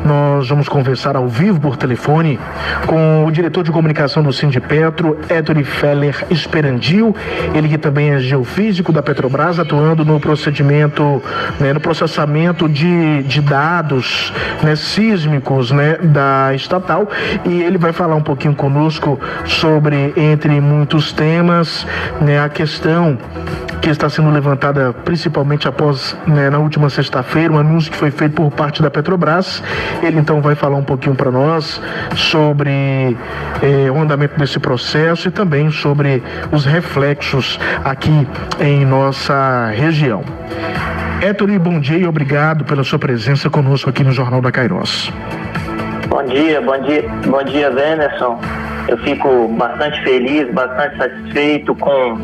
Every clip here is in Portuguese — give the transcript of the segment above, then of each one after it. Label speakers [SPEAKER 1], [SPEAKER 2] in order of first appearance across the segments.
[SPEAKER 1] Nós vamos conversar ao vivo por telefone com o diretor de comunicação do Sindipetro, Ettore Feller Esperandil, ele que também é geofísico da Petrobras, atuando no procedimento, no processamento de dados, sísmicos, da estatal, e ele vai falar um pouquinho conosco sobre, entre muitos temas, a questão que está sendo levantada principalmente após, na última sexta-feira, um anúncio que foi feito por parte da Petrobras. Ele então vai falar um pouquinho para nós sobre o andamento desse processo e também sobre os reflexos aqui em nossa região. Ettore, bom dia e obrigado pela sua presença conosco aqui no Jornal da Kairos.
[SPEAKER 2] Bom dia, Wenderson. Eu fico bastante feliz, bastante satisfeito com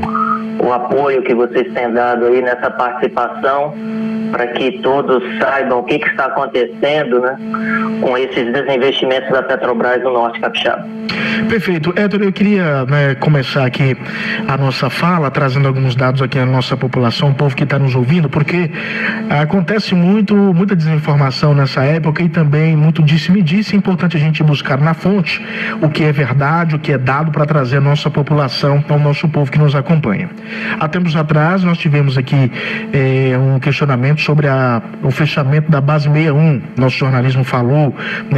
[SPEAKER 2] o apoio que vocês têm dado aí nessa participação, para que todos saibam o que está acontecendo, com esses desinvestimentos da Petrobras no Norte Capixaba.
[SPEAKER 1] Perfeito. Ettore, eu queria começar aqui a nossa fala trazendo alguns dados aqui à nossa população, o povo que está nos ouvindo, porque acontece muita desinformação nessa época e também muito disse-me-disse. É importante a gente buscar na fonte o que é verdade, o que é dado, para trazer a nossa população, ao nosso povo que nos acompanha. Há tempos atrás nós tivemos aqui um questionamento sobre o fechamento da base 61. Nosso jornalismo falou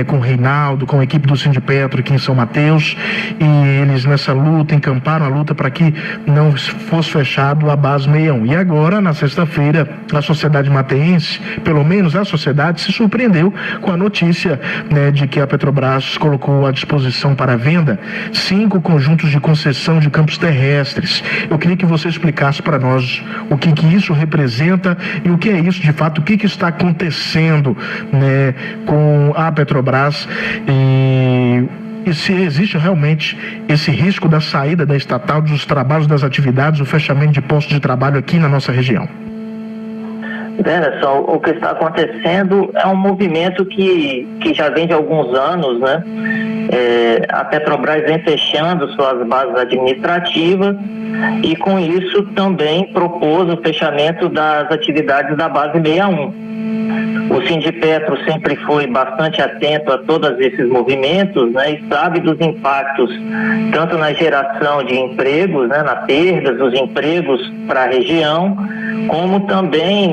[SPEAKER 1] com o Reinaldo, com a equipe do Sindipetro aqui em São Mateus, e eles nessa luta, encamparam a luta para que não fosse fechado a base 61. E agora, na sexta-feira, a sociedade mateense, pelo menos a sociedade, se surpreendeu com a notícia de que a Petrobras colocou à disposição para venda 5 conjuntos de concessão de campos terrestres. Eu queria que você explicasse para nós o que isso representa e o que é isso de fato, o que está acontecendo com a Petrobras e se existe realmente esse risco da saída da estatal, dos trabalhos, das atividades, o fechamento de postos de trabalho aqui na nossa região.
[SPEAKER 2] Wenderson, o que está acontecendo é um movimento que já vem de alguns anos, a Petrobras vem fechando suas bases administrativas e com isso também propôs o fechamento das atividades da base 61. O Sindipetro sempre foi bastante atento a todos esses movimentos, e sabe dos impactos tanto na geração de empregos, na perda dos empregos para a região, como também,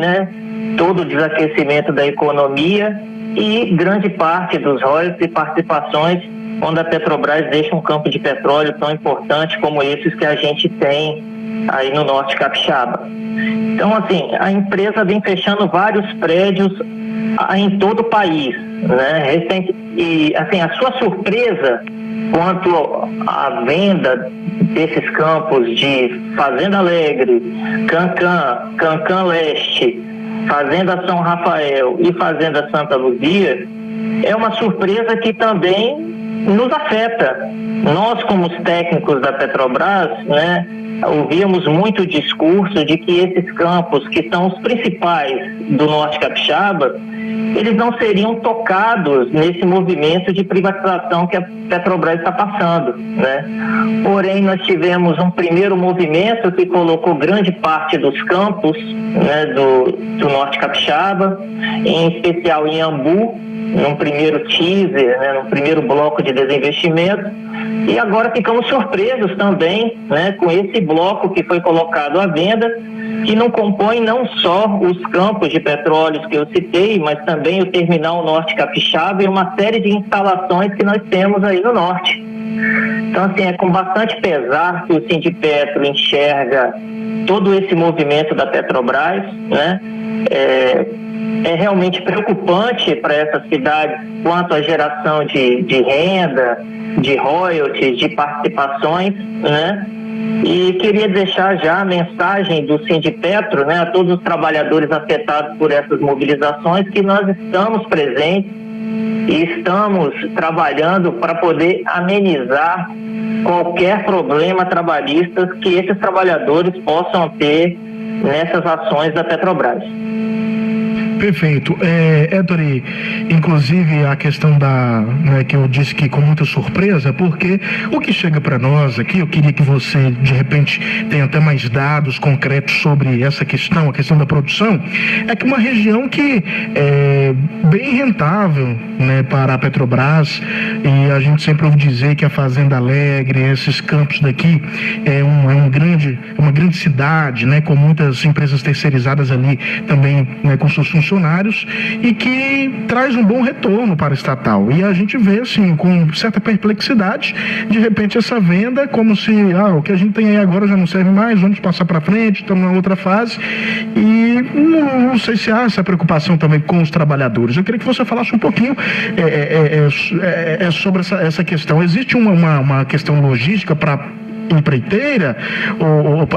[SPEAKER 2] todo o desaquecimento da economia e grande parte dos royalties e participações onde a Petrobras deixa um campo de petróleo tão importante como esses que a gente tem aí no Norte Capixaba. Então, assim, a empresa vem fechando vários prédios em todo o país, E, assim, a sua surpresa quanto à venda desses campos de Fazenda Alegre, Cancan Leste, Fazenda São Rafael e Fazenda Santa Luzia é uma surpresa que também nos afeta. Nós, como os técnicos da Petrobras, ouvíamos muito o discurso de que esses campos, que são os principais do Norte Capixaba, eles não seriam tocados nesse movimento de privatização que a Petrobras está passando, Porém, nós tivemos um primeiro movimento que colocou grande parte dos campos, do Norte Capixaba, em especial em Iambu, num primeiro teaser, num primeiro bloco de desinvestimento, e agora ficamos surpresos também, com esse bloco que foi colocado à venda, que não compõe não só os campos de petróleos que eu citei, mas também o Terminal Norte Capixaba e uma série de instalações que nós temos aí no norte. Então, assim, é com bastante pesar que o Sindipetro enxerga todo esse movimento da Petrobras, É realmente preocupante para essa cidade quanto à geração de renda, de royalties, de participações, E queria deixar já a mensagem do Sindipetro, a todos os trabalhadores afetados por essas mobilizações, que nós estamos presentes e estamos trabalhando para poder amenizar qualquer problema trabalhista que esses trabalhadores possam ter nessas ações da Petrobras.
[SPEAKER 1] Perfeito. Ettore, inclusive a questão que eu disse que com muita surpresa, porque o que chega para nós aqui, eu queria que você de repente tenha até mais dados concretos sobre essa questão, a questão da produção, é que uma região que é bem rentável, né, para a Petrobras, e a gente sempre ouve dizer que a Fazenda Alegre, esses campos daqui, uma grande cidade, né, com muitas empresas terceirizadas ali também, né, com seus funcionários, e que traz um bom retorno para a estatal. E a gente vê, assim, com certa perplexidade, de repente essa venda, como se, o que a gente tem aí agora já não serve mais, vamos passar para frente, estamos na outra fase, e não sei se há essa preocupação também com os trabalhadores. Eu queria que você falasse um pouquinho sobre essa questão. Existe uma questão logística para empreiteira,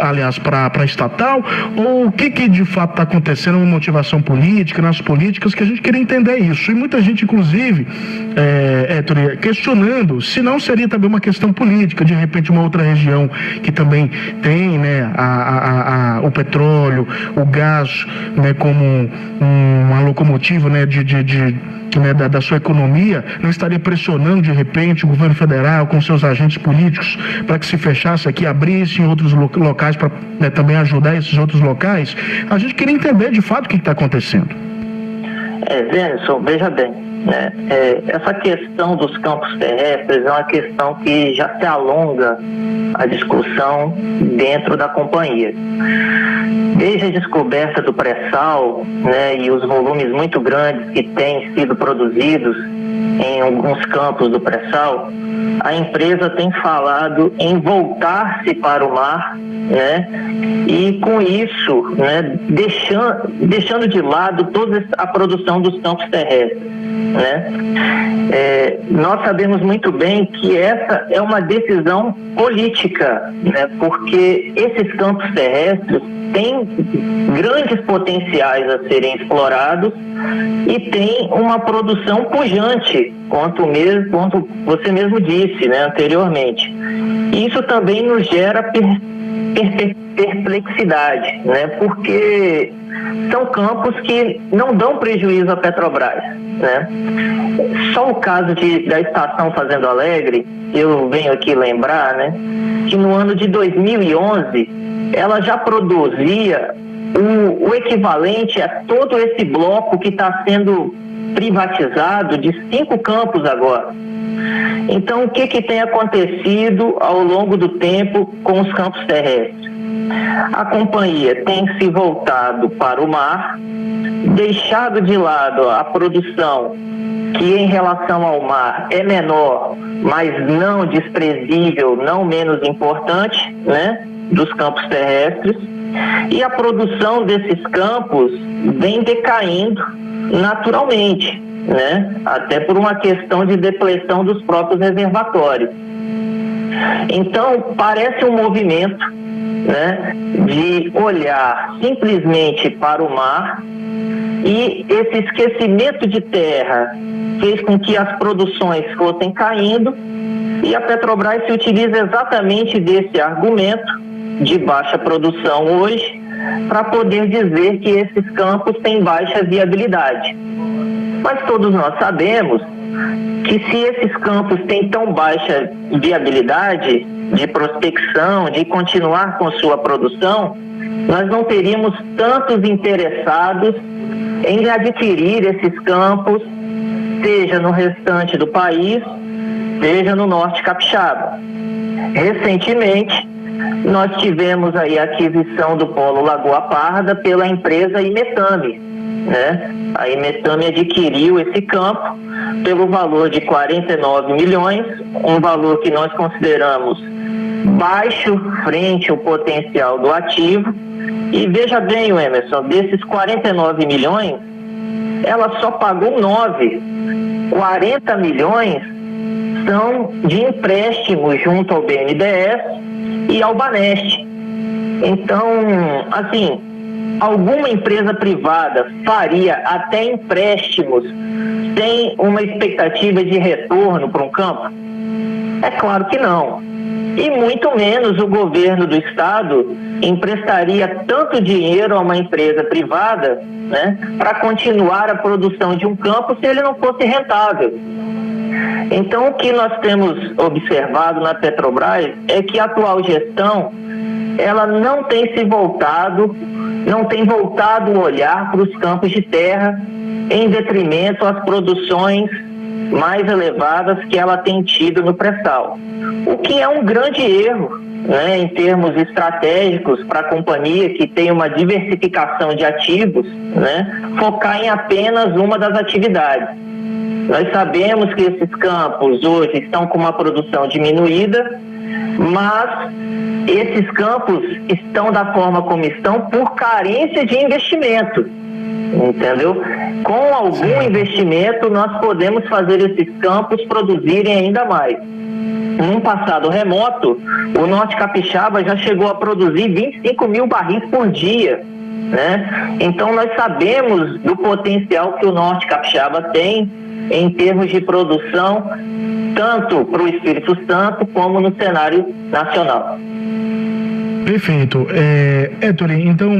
[SPEAKER 1] aliás, para a estatal, ou o que de fato está acontecendo, uma motivação política, nas políticas, que a gente queria entender isso. E muita gente, inclusive, Ettore, questionando se não seria também uma questão política, de repente uma outra região que também tem, né, o petróleo, o gás, né, como uma locomotiva, né, da sua economia, não estaria pressionando de repente o governo federal com seus agentes políticos para que se fechasse aqui, abrisse em outros locais para, né, também ajudar esses outros locais? A gente queria entender de fato o que está acontecendo.
[SPEAKER 2] Zenilson, veja bem, né, essa questão dos campos terrestres é uma questão que já se alonga a discussão dentro da companhia. Desde a descoberta do pré-sal, né, e os volumes muito grandes que têm sido produzidos em alguns campos do pré-sal, a empresa tem falado em voltar-se para o mar, né, e com isso, né, deixando de lado toda a produção dos campos terrestres, né. Nós sabemos muito bem que essa é uma decisão política, né, porque esses campos terrestres têm grandes potenciais a serem explorados e tem uma produção pujante, quanto você mesmo disse, né, anteriormente. Isso também nos gera perplexidade, né, porque são campos que não dão prejuízo à Petrobras, né. Só o caso da estação Fazenda Alegre, eu venho aqui lembrar, né, que no ano de 2011 ela já produzia o equivalente a todo esse bloco que está sendo privatizado de 5 campos agora. Então, o que tem acontecido ao longo do tempo com os campos terrestres? A companhia tem se voltado para o mar, deixado de lado a produção que em relação ao mar é menor, mas não desprezível, não menos importante, né, dos campos terrestres, e a produção desses campos vem decaindo naturalmente, né, até por uma questão de depleção dos próprios reservatórios. Então, parece um movimento, né, de olhar simplesmente para o mar, e esse esquecimento de terra fez com que as produções fossem caindo, e a Petrobras se utiliza exatamente desse argumento de baixa produção hoje para poder dizer que esses campos têm baixa viabilidade. Mas todos nós sabemos que se esses campos têm tão baixa viabilidade de prospecção, de continuar com sua produção, nós não teríamos tantos interessados em adquirir esses campos, seja no restante do país, seja no norte capixaba. Recentemente, nós tivemos aí a aquisição do polo Lagoa Parda pela empresa Imetame, né? A Imetame adquiriu esse campo pelo valor de 49 milhões, um valor que nós consideramos baixo frente ao potencial do ativo. E veja bem, Emerson, desses 49 milhões, ela só pagou 9. 40 milhões são de empréstimos junto ao BNDES e ao Banesp. Então, assim, alguma empresa privada faria até empréstimos sem uma expectativa de retorno para um campo? É claro que não. e muito menos o governo do estado emprestaria tanto dinheiro a uma empresa privada, né, para continuar a produção de um campo se ele não fosse rentável. Então, o que nós temos observado na Petrobras é que a atual gestão, ela não tem voltado o olhar para os campos de terra em detrimento às produções mais elevadas que ela tem tido no pré-sal. O que é um grande erro, né, em termos estratégicos para a companhia que tem uma diversificação de ativos, né, focar em apenas uma das atividades. Nós sabemos que esses campos hoje estão com uma produção diminuída, mas esses campos estão da forma como estão por carência de investimento, entendeu? Com algum investimento nós podemos fazer esses campos produzirem ainda mais. Num passado remoto, o Norte Capixaba já chegou a produzir 25 mil barris por dia, né? Então nós sabemos do potencial que o Norte Capixaba tem em termos de produção, tanto para o Espírito Santo como no cenário nacional.
[SPEAKER 1] Perfeito. Héctor, então,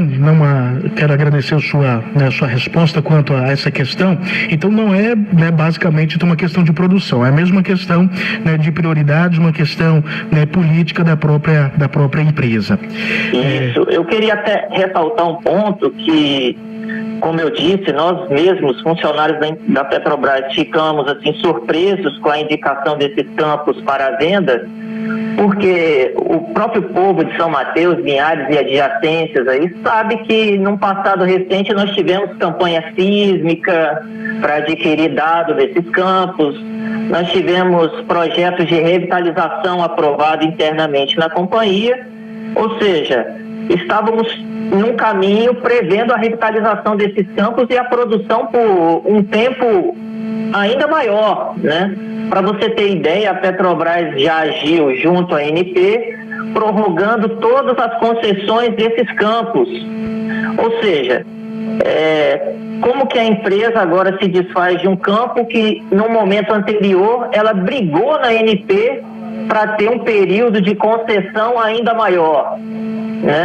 [SPEAKER 1] quero agradecer a sua resposta quanto a essa questão. Então, não é, né, basicamente uma questão de produção, é a mesma questão, né, de prioridades, uma questão, né, política da própria empresa.
[SPEAKER 2] Isso. Eu queria até ressaltar um ponto que, como eu disse, nós mesmos, funcionários da Petrobras, ficamos assim surpresos com a indicação desses campos para a venda, porque o próprio povo de São Mateus, Linhares e adjacências aí sabe que num passado recente nós tivemos campanha sísmica para adquirir dados desses campos, nós tivemos projetos de revitalização aprovados internamente na companhia, ou seja, estávamos num caminho prevendo a revitalização desses campos e a produção por um tempo ainda maior, né? Para você ter ideia, a Petrobras já agiu junto à ANP, prorrogando todas as concessões desses campos. Ou seja, como que a empresa agora se desfaz de um campo que, no momento anterior, ela brigou na ANP para ter um período de concessão ainda maior?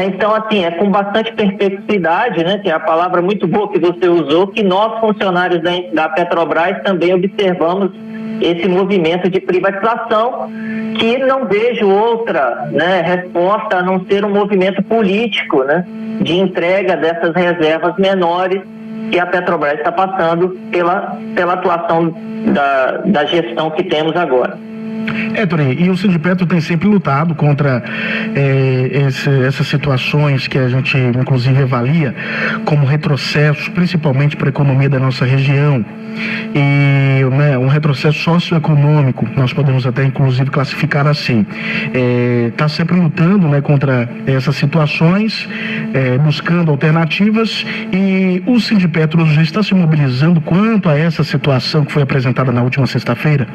[SPEAKER 2] Então, assim, é com bastante perplexidade, né, que é a palavra muito boa que você usou, que nós, funcionários da Petrobras, também observamos esse movimento de privatização, que não vejo outra, né, resposta a não ser um movimento político, né, de entrega dessas reservas menores que a Petrobras está passando pela atuação da gestão que temos agora.
[SPEAKER 1] Héctor, e o Sindipetro tem sempre lutado contra essas situações que a gente inclusive avalia como retrocessos, principalmente para a economia da nossa região, e, né, um retrocesso socioeconômico, nós podemos até inclusive classificar assim. Está sempre lutando, né, contra essas situações, buscando alternativas, e o Sindipetro já está se mobilizando quanto a essa situação que foi apresentada na última sexta-feira?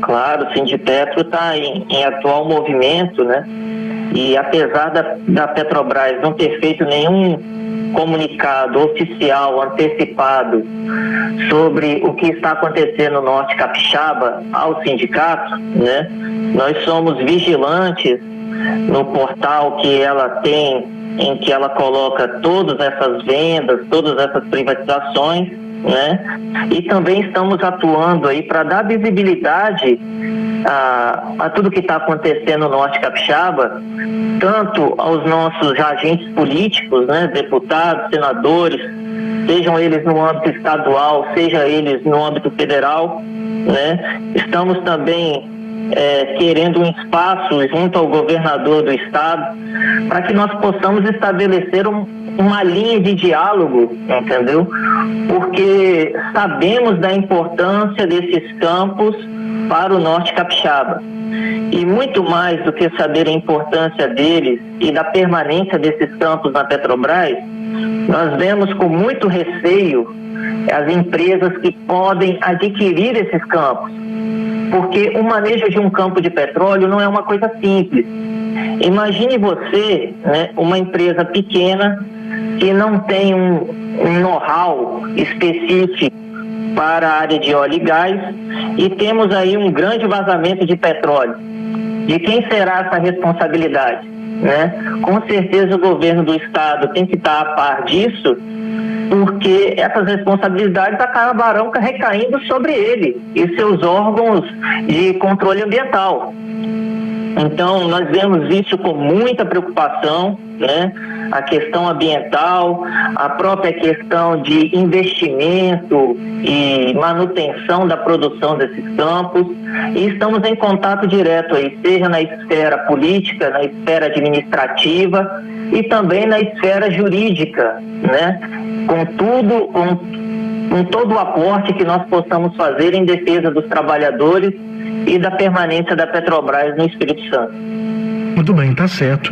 [SPEAKER 2] Claro, o Sindipetro está em atual movimento, né? E apesar da Petrobras não ter feito nenhum comunicado oficial antecipado sobre o que está acontecendo no Norte Capixaba ao sindicato, né? Nós somos vigilantes no portal que ela tem, em que ela coloca todas essas vendas, todas essas privatizações, né? E também estamos atuando aí para dar visibilidade a tudo que está acontecendo no Norte Capixaba, tanto aos nossos agentes políticos, né? Deputados, senadores, sejam eles no âmbito estadual, seja eles no âmbito federal, né? Estamos também querendo um espaço junto ao governador do estado para que nós possamos estabelecer uma linha de diálogo, entendeu? Porque sabemos da importância desses campos para o Norte Capixaba. E muito mais do que saber a importância deles e da permanência desses campos na Petrobras, nós vemos com muito receio as empresas que podem adquirir esses campos. Porque o manejo de um campo de petróleo não é uma coisa simples. Imagine você, né, uma empresa pequena que não tem um know-how específico para a área de óleo e gás, e temos aí um grande vazamento de petróleo. de quem será essa responsabilidade, né? Com certeza o governo do estado tem que estar a par disso, porque essas responsabilidades acabarão recaindo sobre ele e seus órgãos de controle ambiental. Então, nós vemos isso com muita preocupação, né? A questão ambiental, a própria questão de investimento e manutenção da produção desses campos, e estamos em contato direto aí, seja na esfera política, na esfera administrativa e também na esfera jurídica, né? Com todo o aporte que nós possamos fazer em defesa dos trabalhadores e da permanência da Petrobras no Espírito Santo.
[SPEAKER 1] Muito bem, tá certo.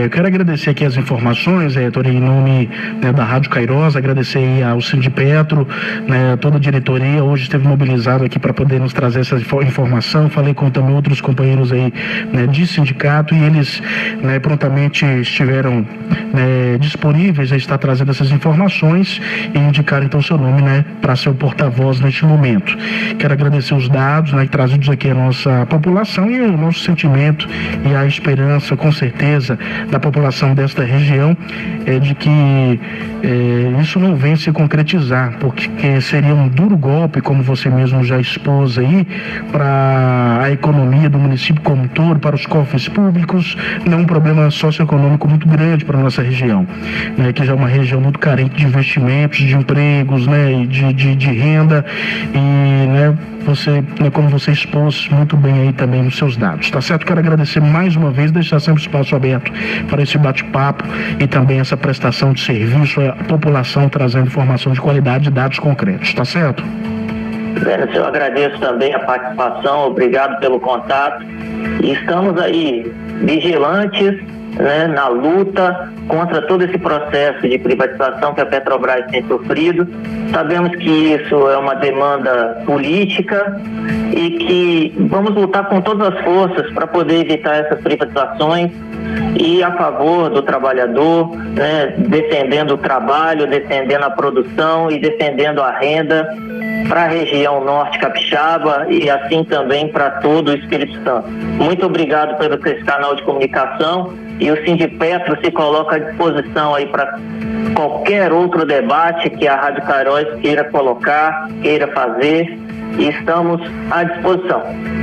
[SPEAKER 1] Eu quero agradecer aqui as informações, Héctor, em nome, né, da Rádio Cairós, agradecer aí ao Sindipetro, né, toda a diretoria, hoje esteve mobilizado aqui para poder nos trazer essa informação. Falei com também outros companheiros aí, né, de sindicato, e eles, né, prontamente estiveram, né, disponíveis a estar trazendo essas informações e indicar então seu nome, né, para ser o porta-voz neste momento. Quero agradecer os dados, né, trazidos aqui à nossa população e o nosso sentimento e a esperança, com certeza, da população desta região de que isso não venha se concretizar, porque seria um duro golpe, como você mesmo já expôs aí, para a economia do município como um todo, para os cofres públicos, não um problema socioeconômico muito grande para a nossa região, né, que já é uma região muito carente de investimentos, de empregos, né, de renda, e, né, você, né, como você expôs muito bem aí também nos seus dados, tá certo? Quero agradecer mais uma vez, deixar sempre o espaço aberto para esse bate-papo e também essa prestação de serviço à população, trazendo informação de qualidade e dados concretos, tá certo?
[SPEAKER 2] Denis, eu agradeço também a participação, obrigado pelo contato, e estamos aí vigilantes, né, na luta contra todo esse processo de privatização que a Petrobras tem sofrido. Sabemos que isso é uma demanda política e que vamos lutar com todas as forças para poder evitar essas privatizações e a favor do trabalhador, né, defendendo o trabalho, defendendo a produção e defendendo a renda para a região norte capixaba e assim também para todo o Espírito Santo. Muito obrigado pelo esse canal de comunicação, e o Sindipetro se coloca à disposição aí para qualquer outro debate que a Rádio Cairós queira colocar, queira fazer, e estamos à disposição.